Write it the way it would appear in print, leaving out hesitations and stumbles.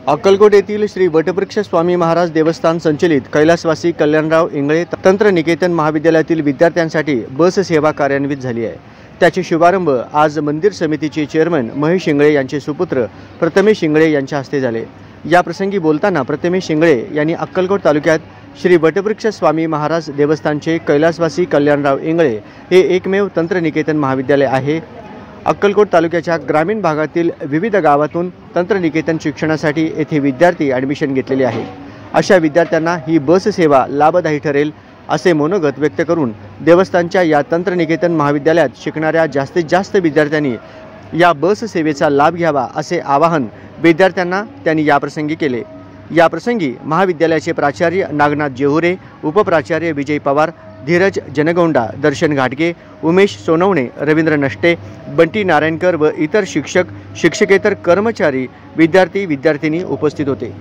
अक्कलकोट येथील श्री वटवृक्ष स्वामी महाराज देवस्थान संचलित कैलासवासी कल्याणराव इंगळे तंत्रनिकेतन महाविद्यालयातील विद्यार्थ्यांसाठी बस सेवा कार्यान्वित झाली आहे। त्याचे शुभारंभ आज मंदिर समितीचे चेअरमन महेश इंगळे यांचे सुपुत्र प्रथमेश इंगळे यांच्या हस्ते झाले। या प्रसंगी बोलताना प्रथमेश इंगळे यांनी अक्कलकोट तालुक्यात श्री वटवृक्ष स्वामी महाराज देवस्थानचे कैलासवासी कल्याणराव इंगळे हे एकमेव तंत्रनिकेतन महाविद्यालय आहे। अक्कलकोट तालुक्याच्या ग्रामीण भागातील विविध गावातून तंत्रनिकेतन शिक्षणासाठी येथे विद्यार्थी ॲडमिशन घेतलेले आहेत। अशा विद्यार्थ्यांना ही बस सेवा लाभदायी ठरेल असे मनोगत व्यक्त करून देवस्थानच्या या तंत्रनिकेतन महाविद्यालयात शिकणाऱ्या जास्तीत जास्त विद्यार्थ्यांनी या बस सेवेचा लाभ घ्यावा असे आवाहन विद्यार्थ्यांना त्यांनी याप्रसंगी केले। याप्रसंगी महाविद्यालयाचे प्राचार्य नागनाथ जेहुरे, उपप्राचार्य विजय पवार, धीरज जनगौंडा, दर्शन घाटगे, उमेश सोनवणे, रवींद्र नष्टे, बंटी नारायणकर व इतर शिक्षक, शिक्षकेतर कर्मचारी, विद्यार्थी विद्यार्थिनी उपस्थित होते।